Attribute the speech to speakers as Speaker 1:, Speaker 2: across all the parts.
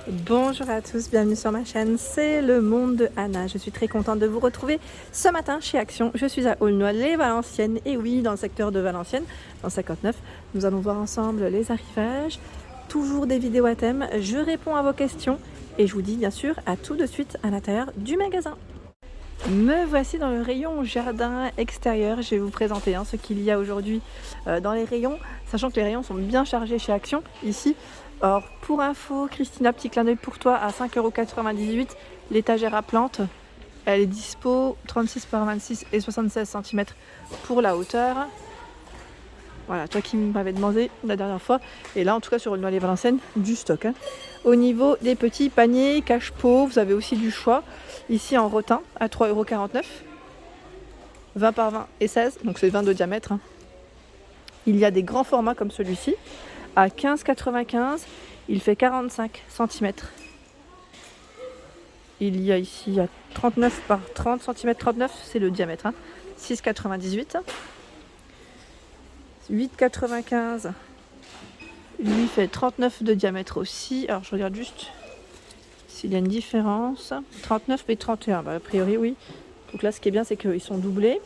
Speaker 1: Bonjour à tous, bienvenue sur ma chaîne, c'est le monde de Anna. Je suis très contente de vous retrouver ce matin chez Action. Je suis à Aulnoy-les-Valenciennes, et oui, dans le secteur de Valenciennes, dans 59. Nous allons voir ensemble les arrivages, toujours des vidéos à thème. Je réponds à vos questions et je vous dis bien sûr à tout de suite à l'intérieur du magasin. Me voici dans le rayon jardin extérieur. Je vais vous présenter ce qu'il y a aujourd'hui dans les rayons, sachant que les rayons sont bien chargés chez Action ici. Alors pour info, Christina, petit clin d'œil pour toi, à 5,98 € l'étagère à plantes. Elle est dispo 36 par 26 et 76 cm pour la hauteur. Voilà, toi qui m'avais demandé la dernière fois. Et là, en tout cas, sur Aulnoy-les-Valenciennes, du stock. Au niveau des petits paniers cache-pot, vous avez aussi du choix. Ici, en rotin, à 3,49 €. 20 par 20 et 16, donc c'est 20 de diamètre. Il y a des grands formats comme celui-ci, à 15,95 €. Il fait 45 cm. Il y a ici à 39 par 30 cm. 39, c'est le diamètre. 6,98 €. 8,95 €. Lui fait 39 de diamètre aussi. Alors je regarde juste s'il y a une différence. 39 et 31, a priori oui. Donc là ce qui est bien c'est qu'ils sont doublés.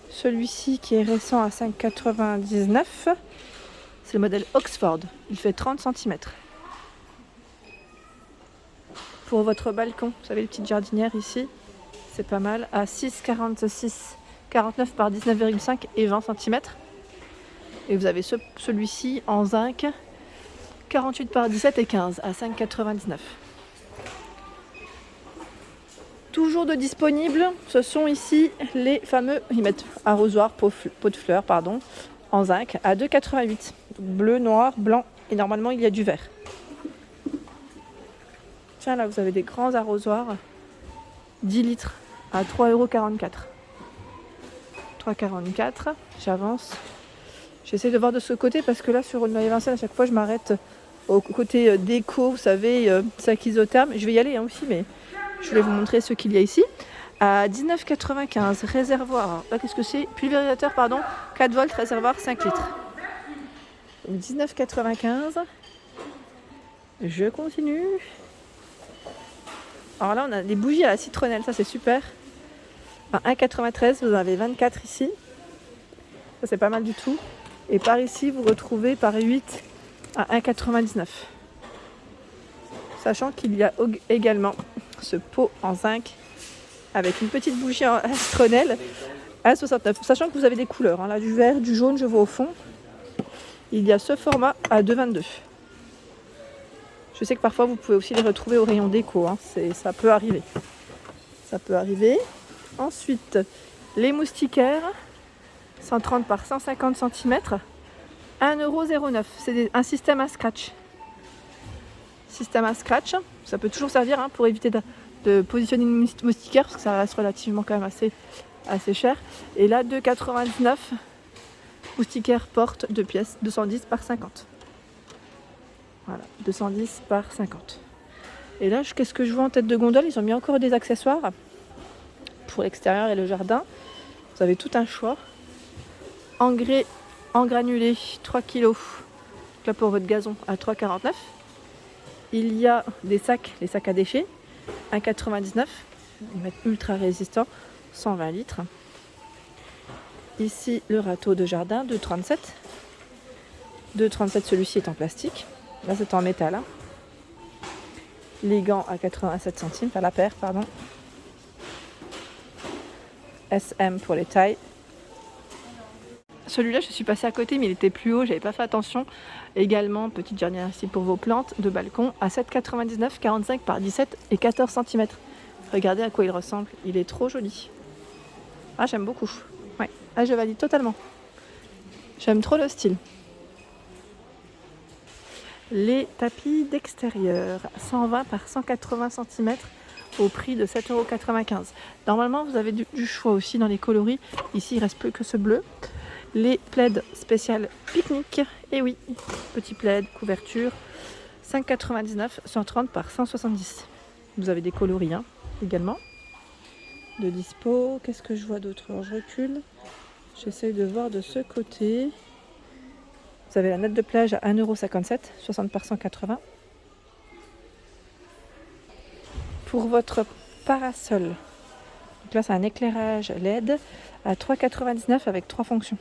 Speaker 1: Celui-ci qui est récent à 5,99 €, c'est le modèle Oxford. Il fait 30 cm. Pour votre balcon, vous savez les petites jardinières ici, c'est pas mal. À 6,46 €, 49 par 19,5 et 20 cm. Et vous avez celui-ci en zinc, 48 par 17 et 15 à 5,99 €. Toujours de disponibles, ce sont ici les fameux, ils mettent arrosoir, pot de fleurs, en zinc à 2,88 €. Bleu, noir, blanc et normalement il y a du vert. Tiens, là vous avez des grands arrosoirs, 10 litres à 3,44 €. 3,44 €, j'avance. J'essaie de voir de ce côté parce que là sur Aulnoy-les-Valenciennes, à chaque fois je m'arrête au côté déco, vous savez, sac isotherme. Je vais y aller aussi, mais je voulais vous montrer ce qu'il y a ici. À 19,95 €, réservoir, qu'est-ce que c'est? Pulvérisateur, 4 volts, réservoir 5 litres. 19,95 €. Je continue. Alors là, on a des bougies à la citronnelle, ça c'est super. À 1,93 €, vous en avez 24 ici. Ça c'est pas mal du tout. Et par ici, vous retrouvez par 8 à 1,99 €. Sachant qu'il y a également ce pot en zinc avec une petite bougie à citronnelle à 69 €. Sachant que vous avez des couleurs, là du vert, du jaune, je vois au fond. Il y a ce format à 2,22 €. Je sais que parfois vous pouvez aussi les retrouver au rayon déco, ça peut arriver. Ça peut arriver. Ensuite, les moustiquaires, 130 par 150 cm, 1,09 €. C'est un système à scratch. Système à scratch, ça peut toujours servir pour éviter de positionner une moustiquaire parce que ça reste relativement quand même assez cher. Et là, 2,99 €, moustiquaire porte 2 pièces, 210 par 50. Voilà, 210 par 50. Et là, qu'est-ce que je vois en tête de gondole? Ils ont mis encore des accessoires pour l'extérieur et le jardin. Vous avez tout un choix. Engrais en granulé, 3 kg. Là pour votre gazon à 3,49 €. Il y a des sacs, les sacs à déchets, 1,99 €. Ils mettent ultra résistant, 120 litres. Ici, le râteau de jardin, 2,37 €. 2,37 €, celui-ci est en plastique. Là, c'est en métal. Les gants à 87 centimes, enfin la paire, SM pour les tailles. Celui-là, je suis passée à côté, mais il était plus haut, j'avais pas fait attention. Également, petite jardinière ici pour vos plantes de balcon à 7,99 €, 45 par 17 et 14 cm. Regardez à quoi il ressemble, il est trop joli. Ah, j'aime beaucoup. Ouais. Ah, je valide totalement. J'aime trop le style. Les tapis d'extérieur, 120 par 180 cm au prix de 7,95 €. Normalement, vous avez du choix aussi dans les coloris. Ici, il ne reste plus que ce bleu. Les plaids spéciales pique-nique. Et oui, petit plaid, couverture. 5,99 €, 130 par 170. Vous avez des coloris également. De dispo. Qu'est-ce que je vois d'autre? Alors, je recule. J'essaye de voir de ce côté. Vous avez la natte de plage à 1,57 €, 60 par 180. Pour votre parasol, donc là c'est un éclairage LED à 3,99 avec 3 fonctions.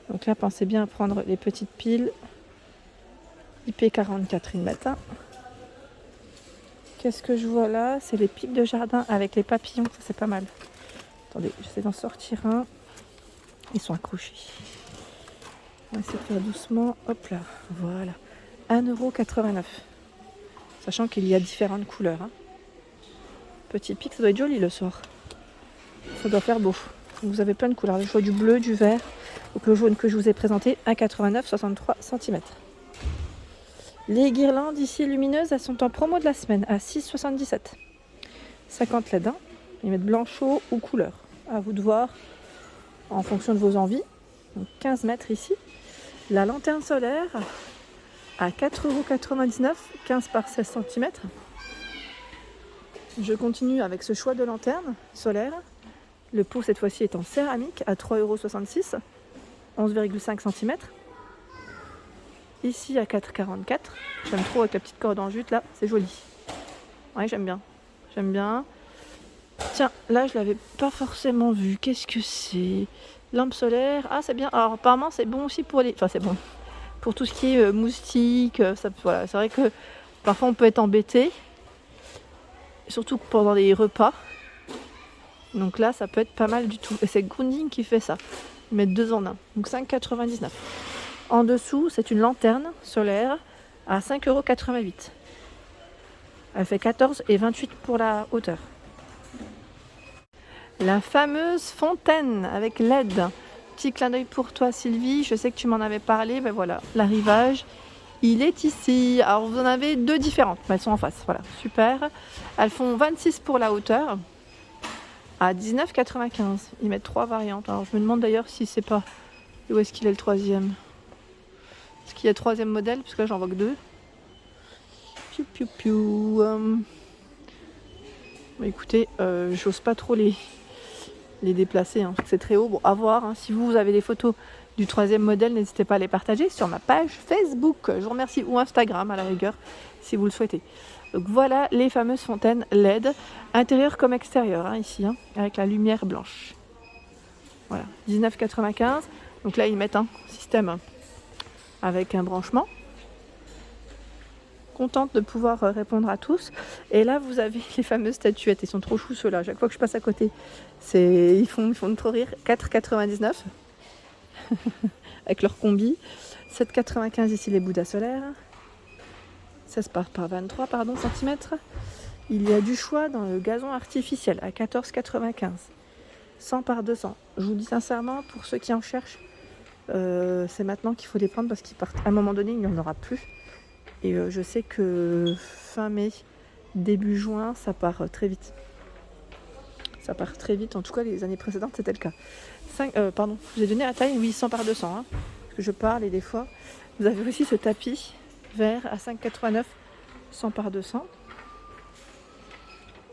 Speaker 1: Donc là pensez bien à prendre les petites piles IP44 ils mettent. Qu'est-ce que je vois là? C'est les pics de jardin avec les papillons, ça c'est pas mal. Attendez, j'essaie d'en sortir un. Ils sont accrochés. On va essayer de faire doucement. Hop là, voilà. 1,89 €. Sachant qu'il y a différentes couleurs. Petit pic, ça doit être joli le soir. Ça doit faire beau. Vous avez plein de couleurs. Le choix du bleu, du vert. Donc le jaune que je vous ai présenté, 1,89 €, 63 cm. Les guirlandes ici lumineuses, elles sont en promo de la semaine à 6,77 €. 50 LED. Ils mettent blanchot ou couleur. À vous de voir en fonction de vos envies. Donc 15 mètres ici. La lanterne solaire à 4,99 €, 15 par 16 cm. Je continue avec ce choix de lanterne solaire. Le pot cette fois-ci est en céramique à 3,66 €, 11,5 cm. Ici à 4,44 €. J'aime trop avec la petite corde en jute là, c'est joli. Ouais, j'aime bien. J'aime bien. Tiens, là je l'avais pas forcément vu. Qu'est-ce que c'est? Lampe solaire. Ah, c'est bien. Alors apparemment c'est bon aussi pour les. Enfin, c'est bon. Pour tout ce qui est moustiques. Ça, voilà. C'est vrai que parfois on peut être embêté. Surtout pendant les repas. Donc là, ça peut être pas mal du tout. Et c'est Grounding qui fait ça. Ils mettent 2 en 1. Donc 5,99 €. En dessous, c'est une lanterne solaire à 5,88 €. Elle fait 14,28 € pour la hauteur. La fameuse fontaine avec LED. Petit clin d'œil pour toi Sylvie, je sais que tu m'en avais parlé, ben voilà, l'arrivage, il est ici. Alors vous en avez 2 différentes, mais elles sont en face, voilà, super. Elles font 26 pour la hauteur, à 19,95 €. Ils mettent 3 variantes, alors je me demande d'ailleurs si c'est pas, où est-ce qu'il est le troisième? Est-ce qu'il y a le troisième modèle? Parce que là j'en vois que 2. Piou piou piou. Bon, écoutez, j'ose pas trop les déplacer, parce que c'est très haut. Bon, à voir. Si vous avez des photos du troisième modèle, n'hésitez pas à les partager sur ma page Facebook. Je vous remercie, ou Instagram à la rigueur, si vous le souhaitez. Donc voilà les fameuses fontaines LED, intérieur comme extérieur, ici, avec la lumière blanche. Voilà, 19,95 €. Donc là, ils mettent un système avec un branchement. Contente de pouvoir répondre à tous. Et là, vous avez les fameuses statuettes. Ils sont trop choux ceux-là. Chaque fois que je passe à côté, ils font trop rire. 4,99 € avec leur combi. 7,95 € ici les Bouddhas solaires. 16 par 23 cm. Il y a du choix dans le gazon artificiel à 14,95 €. 100 par 200. Je vous dis sincèrement, pour ceux qui en cherchent, c'est maintenant qu'il faut les prendre parce qu'ils partent. À un moment donné, il n'y en aura plus. Et je sais que fin mai, début juin, ça part très vite. Ça part très vite. En tout cas, les années précédentes, c'était le cas. Je vous ai donné la taille, oui, 100 par 200. Parce que je parle et des fois. Vous avez aussi ce tapis vert à 5,89 €, 100 par 200.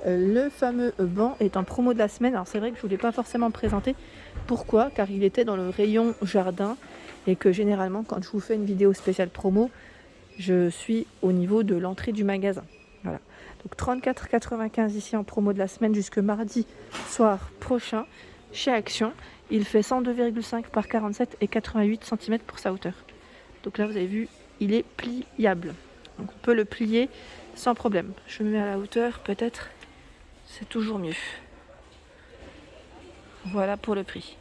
Speaker 1: Le fameux banc est en promo de la semaine. Alors c'est vrai que je ne voulais pas forcément présenter. Pourquoi? Car il était dans le rayon jardin. Et que généralement, quand je vous fais une vidéo spéciale promo, je suis au niveau de l'entrée du magasin. Voilà. Donc 34,95 € ici en promo de la semaine jusque mardi soir prochain chez Action. Il fait 102,5 par 47 et 88 cm pour sa hauteur. Donc là, vous avez vu, il est pliable. Donc on peut le plier sans problème. Je me mets à la hauteur, peut-être. C'est toujours mieux. Voilà pour le prix.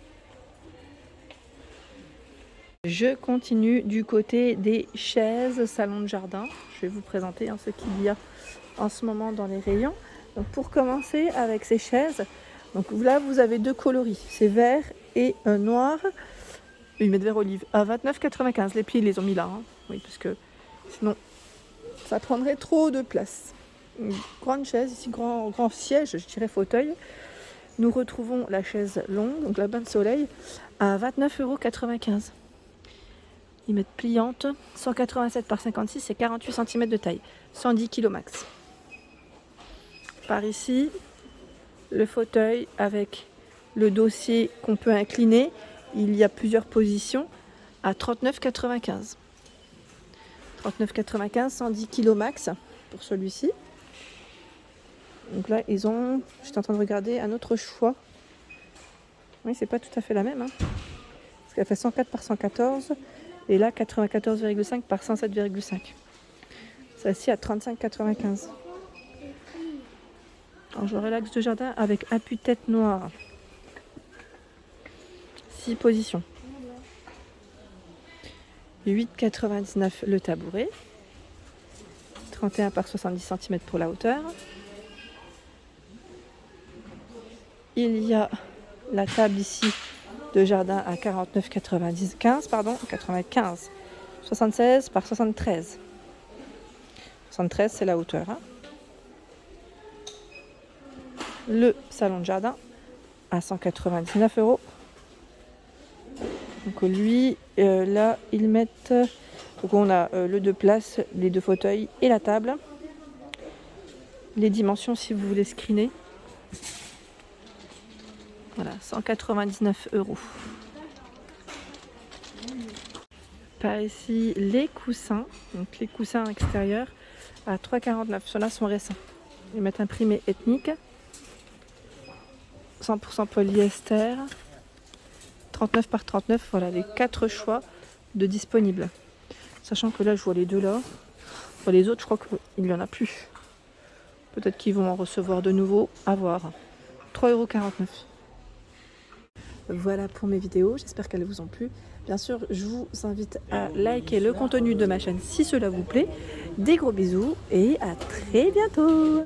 Speaker 1: Je continue du côté des chaises salon de jardin. Je vais vous présenter ce qu'il y a en ce moment dans les rayons. Donc pour commencer avec ces chaises, donc là vous avez 2 coloris, c'est vert et noir. Ils mettent vert olive à 29,95 €. Les plis ils les ont mis là, oui, parce que sinon ça prendrait trop de place. Une grande chaise ici, grand siège, je dirais fauteuil. Nous retrouvons la chaise longue, donc la bain de soleil, à 29,95 €. Ils mettent pliante, 187 par 56 et 48 cm de taille, 110 kg max. Par ici, le fauteuil avec le dossier qu'on peut incliner. Il y a plusieurs positions à 39,95 €. 39,95 €, 110 kg max pour celui-ci. Donc là, ils ont, j'étais en train de regarder un autre choix. Oui, c'est pas tout à fait la même. Parce qu'elle fait 104 par 114. Et là, 94,5 par 107,5. Celle-ci à 35,95. Alors, j'aurai l'axe de jardin avec appuie-tête noire. 6 positions. 8,99 le tabouret. 31 par 70 cm pour la hauteur. Il y a la table ici de jardin à 95, 76 par 73. 73, c'est la hauteur. Le salon de jardin à 199 €. Donc lui, là, ils mettent... Donc on a le 2 places, les 2 fauteuils et la table. Les dimensions si vous voulez screener. Voilà, 199 €. Par ici, les coussins. Donc les coussins extérieurs à 3,49 €. Ceux-là sont récents. Ils mettent imprimé ethnique. 100% polyester. 39 par 39. Voilà les 4 choix de disponibles. Sachant que là, je vois les 2 là. Bon, les autres, je crois qu'il n'y en a plus. Peut-être qu'ils vont en recevoir de nouveau. À voir. 3,49 €. Voilà pour mes vidéos, j'espère qu'elles vous ont plu. Bien sûr, je vous invite à liker le contenu de ma chaîne si cela vous plaît. Des gros bisous et à très bientôt!